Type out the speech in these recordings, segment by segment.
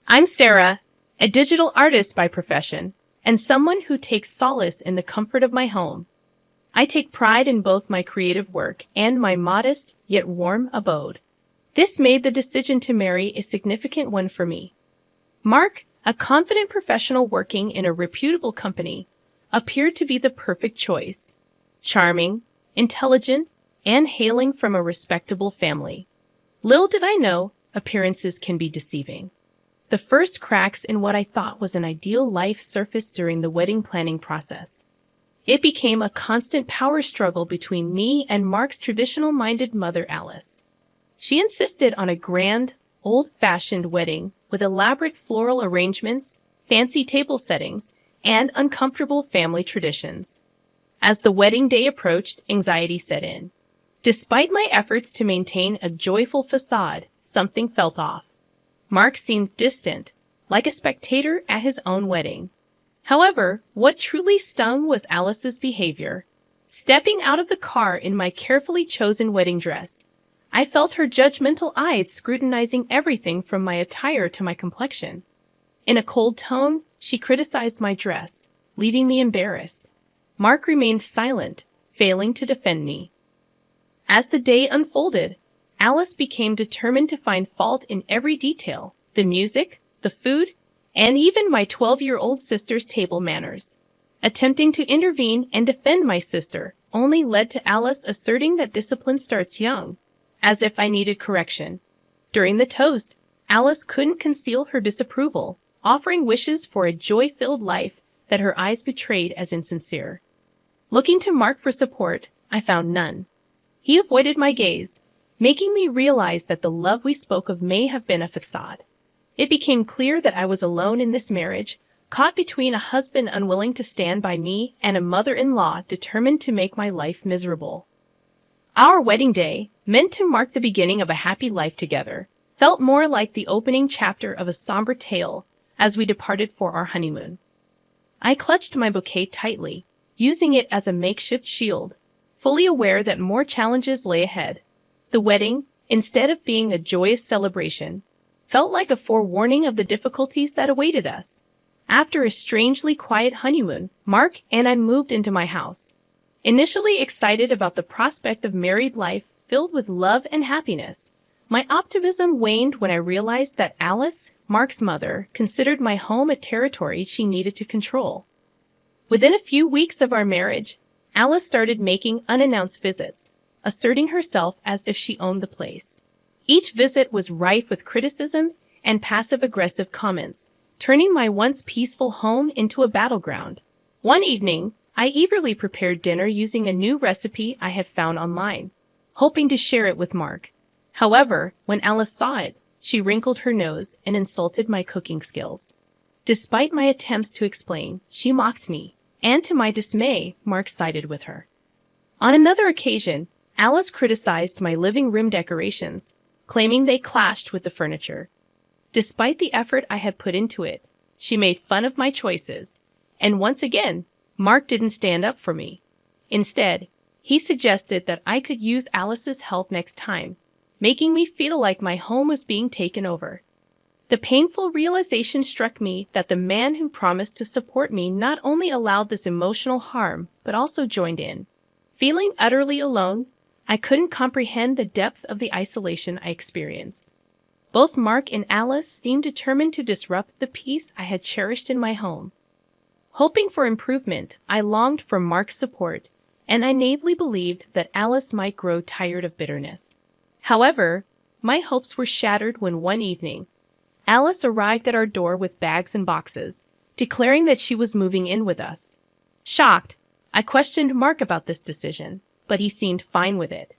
I'm Sarah, a digital artist by profession, and someone who takes solace in the comfort of my home. I take pride in both my creative work and my modest yet warm abode. This made the decision to marry a significant one for me. Mark, a confident professional working in a reputable company, appeared to be the perfect choice. Charming, intelligent, and hailing from a respectable family. Little did I know, appearances can be deceiving. The first cracks in what I thought was an ideal life surfaced during the wedding planning process. It became a constant power struggle between me and Mark's traditional-minded mother, Alice. She insisted on a grand, old-fashioned wedding with elaborate floral arrangements, fancy table settings, and uncomfortable family traditions. As the wedding day approached, anxiety set in. Despite my efforts to maintain a joyful facade, something felt off. Mark seemed distant, like a spectator at his own wedding. However, what truly stung was Alice's behavior. Stepping out of the car in my carefully chosen wedding dress, I felt her judgmental eyes scrutinizing everything from my attire to my complexion. In a cold tone, she criticized my dress, leaving me embarrassed. Mark remained silent, failing to defend me. As the day unfolded, Alice became determined to find fault in every detail, the music, the food, and even my 12-year-old sister's table manners. Attempting to intervene and defend my sister only led to Alice asserting that discipline starts young, as if I needed correction. During the toast, Alice couldn't conceal her disapproval, offering wishes for a joy-filled life that her eyes betrayed as insincere. Looking to Mark for support, I found none. He avoided my gaze, making me realize that the love we spoke of may have been a facade. It became clear that I was alone in this marriage, caught between a husband unwilling to stand by me and a mother-in-law determined to make my life miserable. Our wedding day, meant to mark the beginning of a happy life together, felt more like the opening chapter of a somber tale as we departed for our honeymoon. I clutched my bouquet tightly, using it as a makeshift shield, fully aware that more challenges lay ahead. The wedding, instead of being a joyous celebration, felt like a forewarning of the difficulties that awaited us. After a strangely quiet honeymoon, Mark and I moved into my house. Initially excited about the prospect of married life filled with love and happiness, my optimism waned when I realized that Alice, Mark's mother, considered my home a territory she needed to control. Within a few weeks of our marriage, Alice started making unannounced visits, asserting herself as if she owned the place. Each visit was rife with criticism and passive-aggressive comments, turning my once peaceful home into a battleground. One evening, I eagerly prepared dinner using a new recipe I had found online, hoping to share it with Mark. However, when Alice saw it, she wrinkled her nose and insulted my cooking skills. Despite my attempts to explain, she mocked me, and to my dismay, Mark sided with her. On another occasion, Alice criticized my living room decorations, claiming they clashed with the furniture. Despite the effort I had put into it, she made fun of my choices, and once again, Mark didn't stand up for me. Instead, he suggested that I could use Alice's help next time, making me feel like my home was being taken over. The painful realization struck me that the man who promised to support me not only allowed this emotional harm, but also joined in. Feeling utterly alone, I couldn't comprehend the depth of the isolation I experienced. Both Mark and Alice seemed determined to disrupt the peace I had cherished in my home. Hoping for improvement, I longed for Mark's support, and I naively believed that Alice might grow tired of bitterness. However, my hopes were shattered when one evening, Alice arrived at our door with bags and boxes, declaring that she was moving in with us. Shocked, I questioned Mark about this decision, but he seemed fine with it.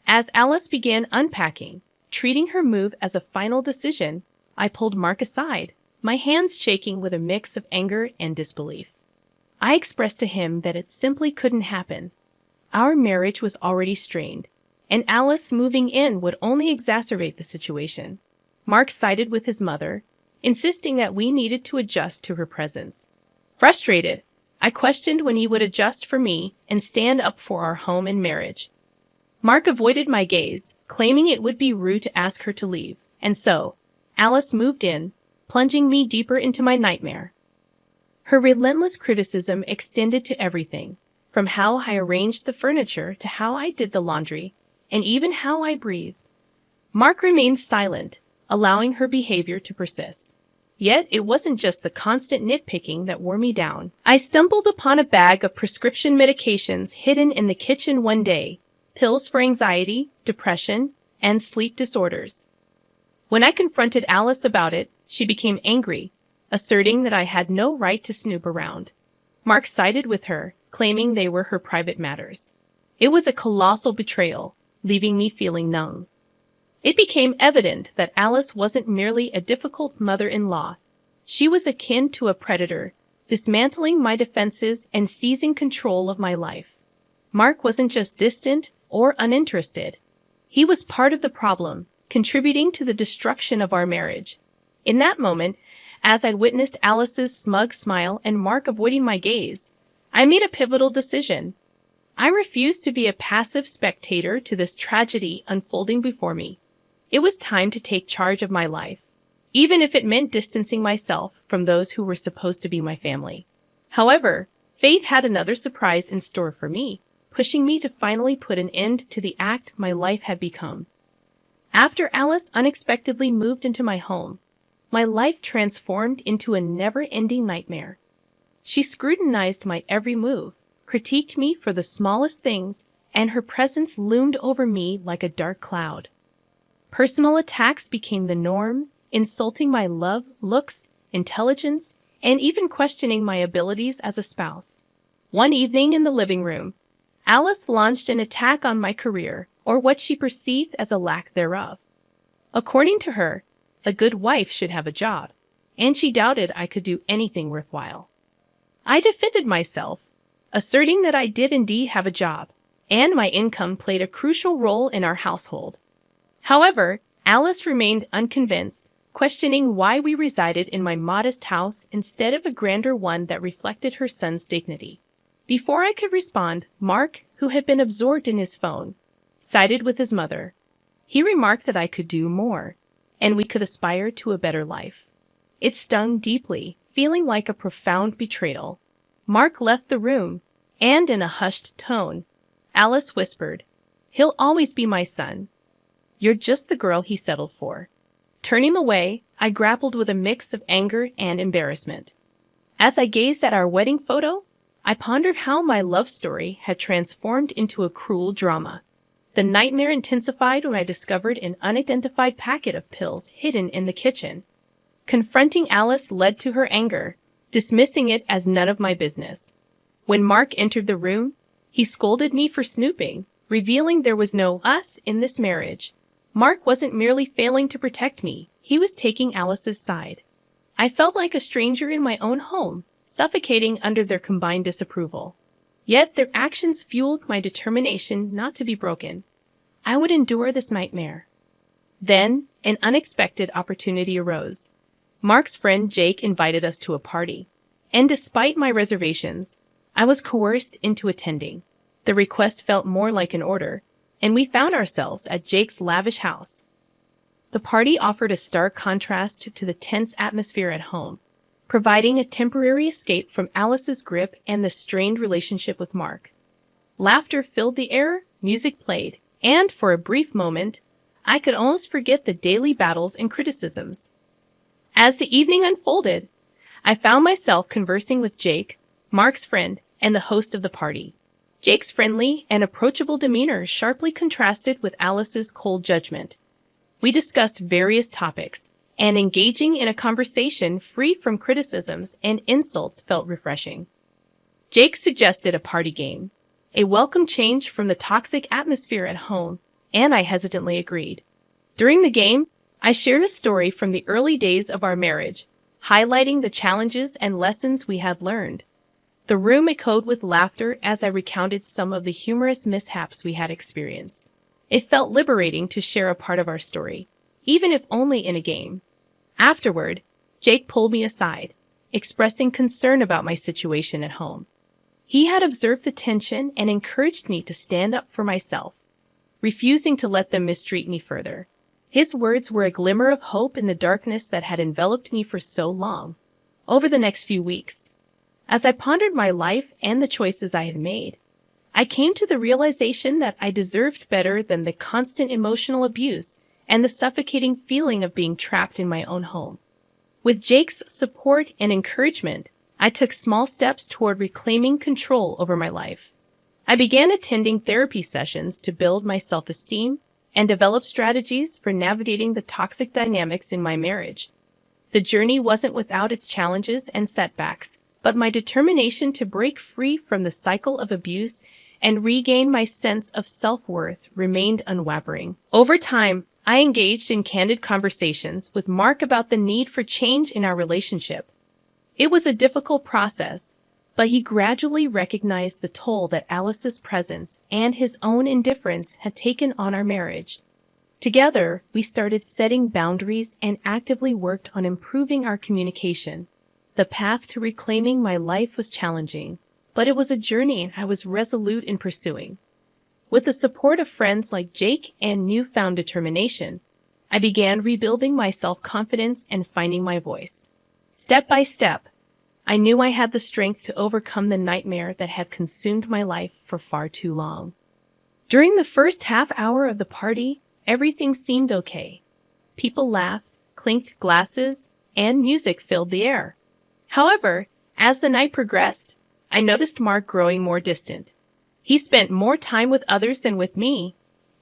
As Alice began unpacking, treating her move as a final decision, I pulled Mark aside, my hands shaking with a mix of anger and disbelief. I expressed to him that it simply couldn't happen. Our marriage was already strained, and Alice moving in would only exacerbate the situation. Mark sided with his mother, insisting that we needed to adjust to her presence. Frustrated, I questioned when he would adjust for me and stand up for our home and marriage. Mark avoided my gaze, claiming it would be rude to ask her to leave, and so, Alice moved in, plunging me deeper into my nightmare. Her relentless criticism extended to everything, from how I arranged the furniture to how I did the laundry, and even how I breathed. Mark remained silent, allowing her behavior to persist. Yet it wasn't just the constant nitpicking that wore me down. I stumbled upon a bag of prescription medications hidden in the kitchen one day, pills for anxiety, depression, and sleep disorders. When I confronted Alice about it, she became angry, asserting that I had no right to snoop around. Mark sided with her, claiming they were her private matters. It was a colossal betrayal, leaving me feeling numb. It became evident that Alice wasn't merely a difficult mother-in-law. She was akin to a predator, dismantling my defenses and seizing control of my life. Mark wasn't just distant or uninterested. He was part of the problem, contributing to the destruction of our marriage. In that moment, as I witnessed Alice's smug smile and Mark avoiding my gaze, I made a pivotal decision. I refused to be a passive spectator to this tragedy unfolding before me. It was time to take charge of my life, even if it meant distancing myself from those who were supposed to be my family. However, fate had another surprise in store for me, pushing me to finally put an end to the act my life had become. After Alice unexpectedly moved into my home, my life transformed into a never-ending nightmare. She scrutinized my every move, critiqued me for the smallest things, and her presence loomed over me like a dark cloud. Personal attacks became the norm, insulting my love, looks, intelligence, and even questioning my abilities as a spouse. One evening in the living room, Alice launched an attack on my career, or what she perceived as a lack thereof. According to her, a good wife should have a job, and she doubted I could do anything worthwhile. I defended myself, asserting that I did indeed have a job, and my income played a crucial role in our household. However, Alice remained unconvinced, questioning why we resided in my modest house instead of a grander one that reflected her son's dignity. Before I could respond, Mark, who had been absorbed in his phone, sided with his mother. He remarked that I could do more, and we could aspire to a better life. It stung deeply, feeling like a profound betrayal. Mark left the room, and in a hushed tone, Alice whispered, "He'll always be my son. You're just the girl he settled for." Turning away, I grappled with a mix of anger and embarrassment. As I gazed at our wedding photo, I pondered how my love story had transformed into a cruel drama. The nightmare intensified when I discovered an unidentified packet of pills hidden in the kitchen. Confronting Alice led to her anger, dismissing it as none of my business. When Mark entered the room, he scolded me for snooping, revealing there was no us in this marriage. Mark wasn't merely failing to protect me, he was taking Alice's side. I felt like a stranger in my own home, suffocating under their combined disapproval. Yet their actions fueled my determination not to be broken. I would endure this nightmare. Then, an unexpected opportunity arose. Mark's friend Jake invited us to a party, and despite my reservations, I was coerced into attending. The request felt more like an order, and we found ourselves at Jake's lavish house. The party offered a stark contrast to the tense atmosphere at home, providing a temporary escape from Alice's grip and the strained relationship with Mark. Laughter filled the air, music played, and for a brief moment, I could almost forget the daily battles and criticisms. As the evening unfolded, I found myself conversing with Jake, Mark's friend, and the host of the party. Jake's friendly and approachable demeanor sharply contrasted with Alice's cold judgment. We discussed various topics, and engaging in a conversation free from criticisms and insults felt refreshing. Jake suggested a party game, a welcome change from the toxic atmosphere at home, and I hesitantly agreed. During the game, I shared a story from the early days of our marriage, highlighting the challenges and lessons we had learned. The room echoed with laughter as I recounted some of the humorous mishaps we had experienced. It felt liberating to share a part of our story, even if only in a game. Afterward, Jake pulled me aside, expressing concern about my situation at home. He had observed the tension and encouraged me to stand up for myself, refusing to let them mistreat me further. His words were a glimmer of hope in the darkness that had enveloped me for so long. Over the next few weeks, as I pondered my life and the choices I had made, I came to the realization that I deserved better than the constant emotional abuse and the suffocating feeling of being trapped in my own home. With Jake's support and encouragement, I took small steps toward reclaiming control over my life. I began attending therapy sessions to build my self-esteem and develop strategies for navigating the toxic dynamics in my marriage. The journey wasn't without its challenges and setbacks, but my determination to break free from the cycle of abuse and regain my sense of self-worth remained unwavering. Over time, I engaged in candid conversations with Mark about the need for change in our relationship. It was a difficult process, but he gradually recognized the toll that Alice's presence and his own indifference had taken on our marriage. Together, we started setting boundaries and actively worked on improving our communication. The path to reclaiming my life was challenging, but it was a journey I was resolute in pursuing. With the support of friends like Jake and newfound determination, I began rebuilding my self-confidence and finding my voice. Step by step, I knew I had the strength to overcome the nightmare that had consumed my life for far too long. During the first half hour of the party, everything seemed okay. People laughed, clinked glasses, and music filled the air. However, as the night progressed, I noticed Mark growing more distant. He spent more time with others than with me,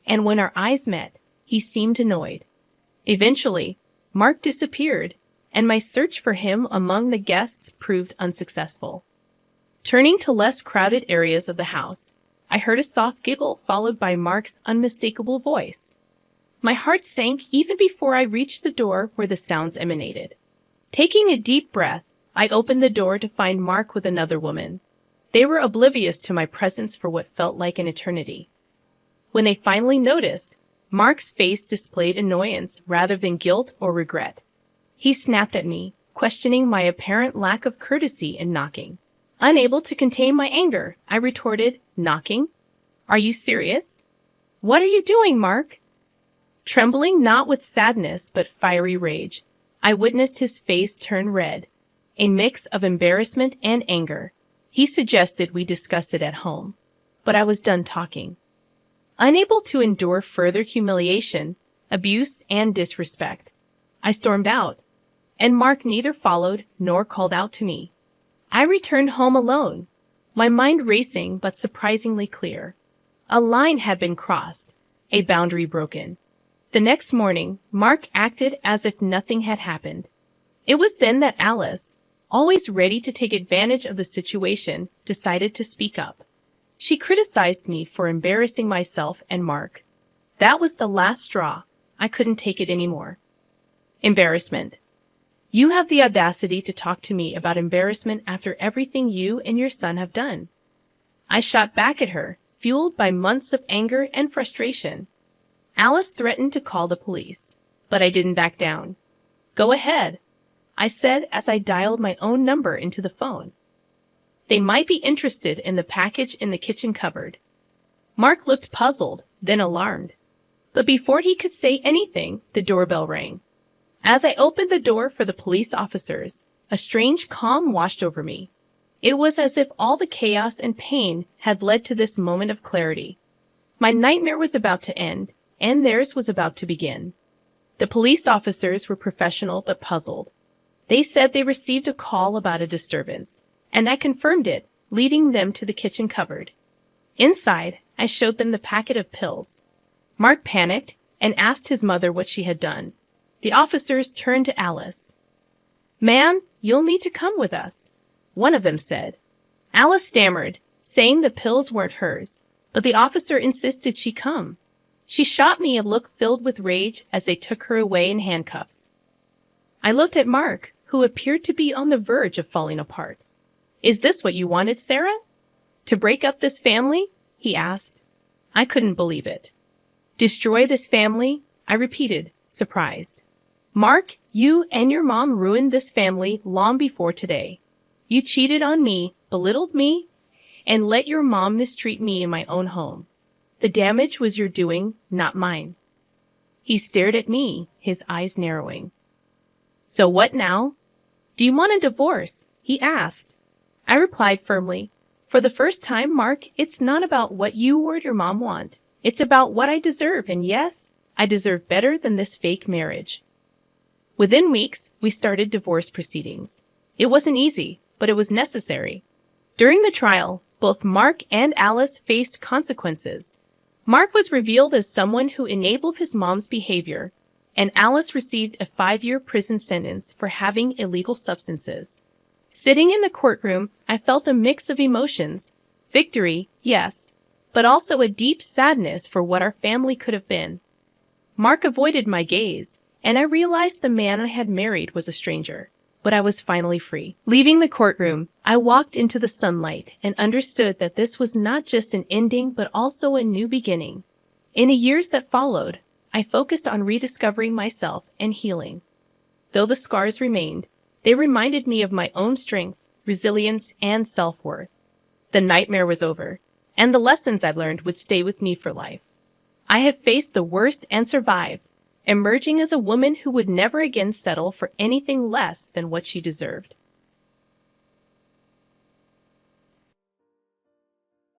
and when our eyes met, he seemed annoyed. Eventually, Mark disappeared, and my search for him among the guests proved unsuccessful. Turning to less crowded areas of the house, I heard a soft giggle followed by Mark's unmistakable voice. My heart sank even before I reached the door where the sounds emanated. Taking a deep breath, I opened the door to find Mark with another woman. They were oblivious to my presence for what felt like an eternity. When they finally noticed, Mark's face displayed annoyance rather than guilt or regret. He snapped at me, questioning my apparent lack of courtesy in knocking. Unable to contain my anger, I retorted, "Knocking? Are you serious? What are you doing, Mark?" Trembling not with sadness but fiery rage, I witnessed his face turn red, a mix of embarrassment and anger. He suggested we discuss it at home, but I was done talking. Unable to endure further humiliation, abuse, and disrespect, I stormed out, and Mark neither followed nor called out to me. I returned home alone, my mind racing but surprisingly clear. A line had been crossed, a boundary broken. The next morning, Mark acted as if nothing had happened. It was then that Alice, always ready to take advantage of the situation, decided to speak up. She criticized me for embarrassing myself and Mark. That was the last straw. I couldn't take it anymore. Embarrassment. You have the audacity to talk to me about embarrassment after everything you and your son have done. I shot back at her, fueled by months of anger and frustration. Alice threatened to call the police, but I didn't back down. "Go ahead," I said as I dialed my own number into the phone. "They might be interested in the package in the kitchen cupboard." Mark looked puzzled, then alarmed. But before he could say anything, the doorbell rang. As I opened the door for the police officers, a strange calm washed over me. It was as if all the chaos and pain had led to this moment of clarity. My nightmare was about to end, and theirs was about to begin. The police officers were professional but puzzled. They said they received a call about a disturbance, and I confirmed it, leading them to the kitchen cupboard. Inside, I showed them the packet of pills. Mark panicked and asked his mother what she had done. The officers turned to Alice. "Ma'am, you'll need to come with us," one of them said. Alice stammered, saying the pills weren't hers, but the officer insisted she come. She shot me a look filled with rage as they took her away in handcuffs. I looked at Mark, who appeared to be on the verge of falling apart. "Is this what you wanted, Sarah? To break up this family?" he asked. I couldn't believe it. "Destroy this family?" I repeated, surprised. "Mark, you and your mom ruined this family long before today. You cheated on me, belittled me, and let your mom mistreat me in my own home. The damage was your doing, not mine." He stared at me, his eyes narrowing. So what now? Do you want a divorce? He asked. I replied firmly, for the first time, Mark, it's not about what you or your mom want. It's about what I deserve, and yes, I deserve better than this fake marriage. Within weeks, we started divorce proceedings. It wasn't easy, but it was necessary. During the trial, both Mark and Alice faced consequences. Mark was revealed as someone who enabled his mom's behavior, and Alice received a 5-year prison sentence for having illegal substances. Sitting in the courtroom, I felt a mix of emotions. Victory, yes, but also a deep sadness for what our family could have been. Mark avoided my gaze, and I realized the man I had married was a stranger. But I was finally free. Leaving the courtroom, I walked into the sunlight and understood that this was not just an ending but also a new beginning. In the years that followed, I focused on rediscovering myself and healing. Though the scars remained, they reminded me of my own strength, resilience, and self-worth. The nightmare was over, and the lessons I learned would stay with me for life. I had faced the worst and survived, emerging as a woman who would never again settle for anything less than what she deserved.